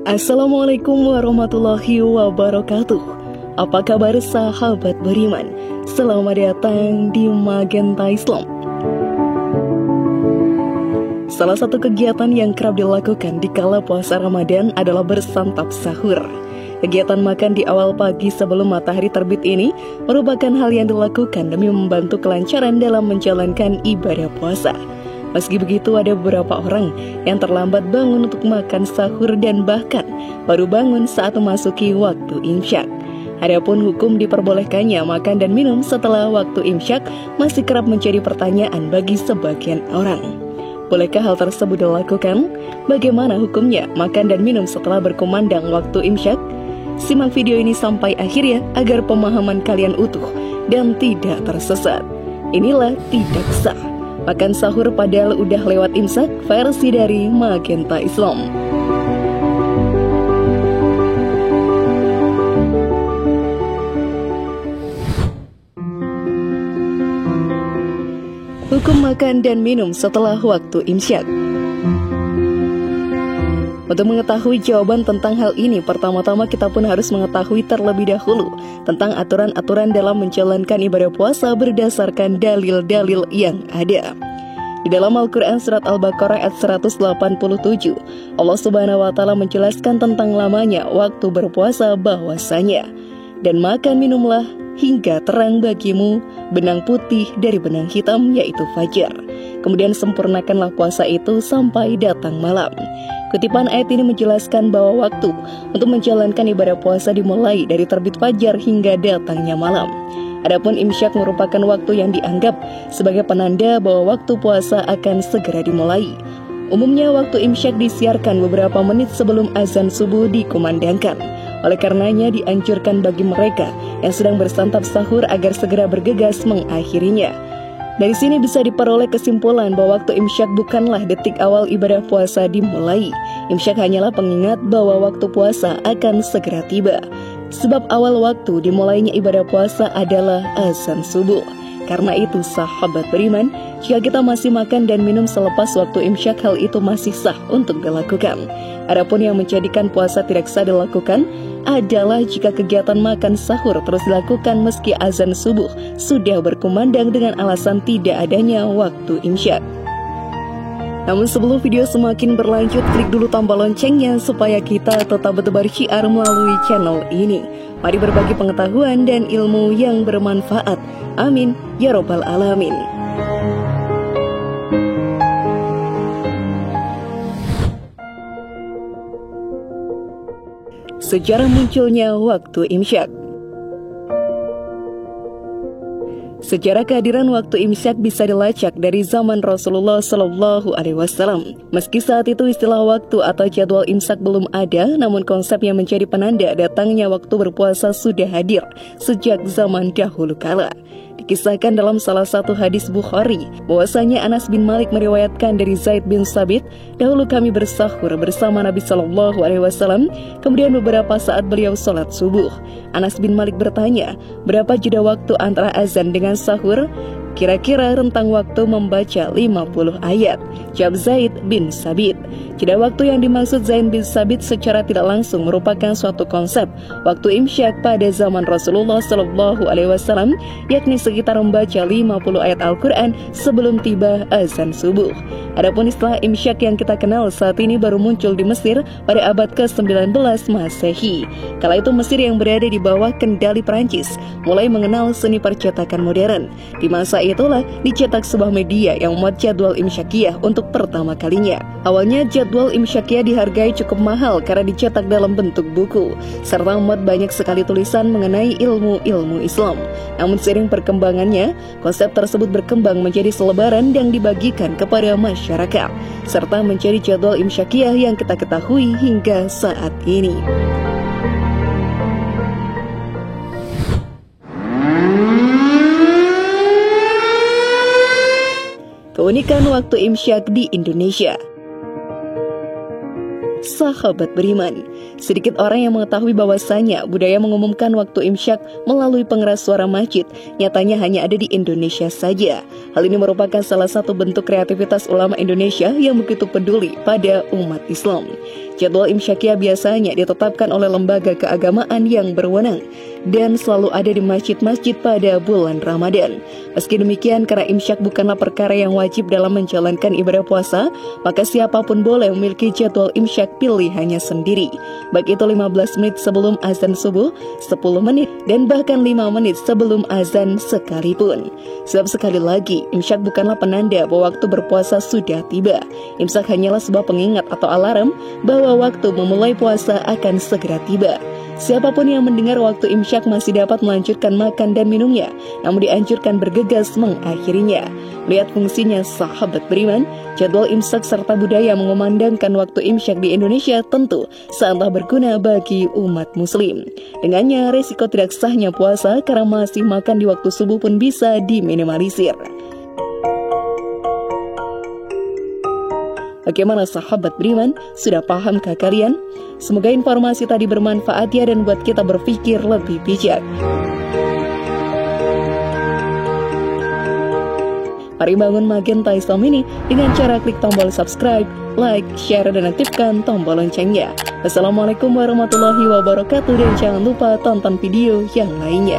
Assalamualaikum warahmatullahi wabarakatuh. Apa kabar sahabat beriman? Selamat datang di Magenta Islam. Salah satu kegiatan yang kerap dilakukan di kala puasa Ramadan adalah bersantap sahur. Kegiatan makan di awal pagi sebelum matahari terbit ini merupakan hal yang dilakukan demi membantu kelancaran dalam menjalankan ibadah puasa. Meski begitu, ada beberapa orang yang terlambat bangun untuk makan sahur dan bahkan baru bangun saat memasuki waktu imsyak. Adapun hukum diperbolehkannya makan dan minum setelah waktu imsyak masih kerap menjadi pertanyaan bagi sebagian orang. Bolehkah hal tersebut dilakukan? Bagaimana hukumnya makan dan minum setelah berkumandang waktu imsyak? Simak video ini sampai akhir ya, agar pemahaman kalian utuh dan tidak tersesat. Inilah Tidak Sah Makan Sahur Padahal Udah Lewat Imsak, versi dari Magenta Islam. Hukum makan dan minum setelah waktu imsyak. Untuk mengetahui jawaban tentang hal ini, pertama-tama kita pun harus mengetahui terlebih dahulu tentang aturan-aturan dalam menjalankan ibadah puasa berdasarkan dalil-dalil yang ada. Di dalam Al-Quran Surat Al-Baqarah ayat 187, Allah Subhanahu wa Ta'ala menjelaskan tentang lamanya waktu berpuasa bahwasanya, dan makan minumlah hingga terang bagimu benang putih dari benang hitam, yaitu fajar. Kemudian sempurnakanlah puasa itu sampai datang malam. Kutipan ayat ini menjelaskan bahwa waktu untuk menjalankan ibadah puasa dimulai dari terbit fajar hingga datangnya malam. Adapun imsyak merupakan waktu yang dianggap sebagai penanda bahwa waktu puasa akan segera dimulai. Umumnya waktu imsyak disiarkan beberapa menit sebelum azan subuh dikumandangkan. Oleh karenanya dianjurkan bagi mereka yang sedang bersantap sahur agar segera bergegas mengakhirinya. Dari sini bisa diperoleh kesimpulan bahwa waktu imsyak bukanlah detik awal ibadah puasa dimulai. Imsyak hanyalah pengingat bahwa waktu puasa akan segera tiba. Sebab awal waktu dimulainya ibadah puasa adalah azan subuh. Karena itu sahabat beriman, jika kita masih makan dan minum selepas waktu imsyak, hal itu masih sah untuk dilakukan. Adapun yang menjadikan puasa tidak sah dilakukan adalah jika kegiatan makan sahur terus dilakukan meski azan subuh sudah berkumandang dengan alasan tidak adanya waktu imsyak. Namun sebelum video semakin berlanjut, klik dulu tombol loncengnya supaya kita tetap bertebar syiar melalui channel ini. Mari berbagi pengetahuan dan ilmu yang bermanfaat. Amin ya robbal alamin. Sejarah munculnya waktu imsyak. Sejarah kehadiran waktu imsyak bisa dilacak dari zaman Rasulullah SAW. Meski saat itu istilah waktu atau jadwal imsak belum ada, namun konsep yang menjadi penanda datangnya waktu berpuasa sudah hadir sejak zaman dahulu kala. Dikisahkan dalam salah satu hadis Bukhari, bahwasanya Anas bin Malik meriwayatkan dari Zaid bin Sabit, dahulu kami bersahur bersama Nabi SAW, kemudian beberapa saat beliau sholat subuh. Anas bin Malik bertanya, berapa jeda waktu antara azan dengan sahur? Kira-kira rentang waktu membaca 50 ayat. Jawab Zaid bin Sabit. Jeda waktu yang dimaksud Zaid bin Sabit secara tidak langsung merupakan suatu konsep waktu imsyak pada zaman Rasulullah SAW, yakni sekitar membaca 50 ayat Al-Quran sebelum tiba azan subuh. Adapun istilah imsyak yang kita kenal saat ini baru muncul di Mesir pada abad ke-19 Masehi. Kala itu Mesir yang berada di bawah kendali Perancis mulai mengenal seni percetakan modern. Di masa itulah dicetak sebuah media yang memuat jadwal imsyakiyah untuk pertama kalinya. Awalnya jadwal imsyakiyah dihargai cukup mahal karena dicetak dalam bentuk buku, serta memuat banyak sekali tulisan mengenai ilmu-ilmu Islam. Namun seiring perkembangannya, konsep tersebut berkembang menjadi selebaran yang dibagikan kepada masyarakat, serta menjadi jadwal imsyakiyah yang kita ketahui hingga saat ini. Keunikan waktu imsyak di Indonesia. Sahabat beriman, sedikit orang yang mengetahui bahwasanya budaya mengumumkan waktu imsyak melalui pengeras suara masjid nyatanya hanya ada di Indonesia saja. Hal ini merupakan salah satu bentuk kreativitas ulama Indonesia yang begitu peduli pada umat Islam. Jadwal imsyakia biasanya ditetapkan oleh lembaga keagamaan yang berwenang dan selalu ada di masjid-masjid pada bulan Ramadan. Meski demikian, karena imsyak bukanlah perkara yang wajib dalam menjalankan ibadah puasa, maka siapapun boleh memiliki jadwal imsyak pilihannya sendiri. Baik itu 15 menit sebelum azan subuh, 10 menit, dan bahkan 5 menit sebelum azan sekalipun. Sebab sekali lagi, imsyak bukanlah penanda bahwa waktu berpuasa sudah tiba. Imsyak hanyalah sebuah pengingat atau alarm bahwa waktu memulai puasa akan segera tiba. Siapapun yang mendengar waktu imsyak masih dapat melanjutkan makan dan minumnya, namun dianjurkan bergegas mengakhirinya. Lihat fungsinya sahabat beriman, jadwal imsyak serta budaya mengumandangkan waktu imsyak di Indonesia tentu sangatlah berguna bagi umat muslim. Dengannya, resiko tidak sahnya puasa karena masih makan di waktu subuh pun bisa diminimalisir. Bagaimana sahabat beriman? Sudah pahamkah kalian? Semoga informasi tadi bermanfaat ya dan buat kita berpikir lebih bijak. Mari bangun Magenta Islam ini dengan cara klik tombol subscribe, like, share, dan aktifkan tombol loncengnya. Wassalamualaikum warahmatullahi wabarakatuh dan jangan lupa tonton video yang lainnya.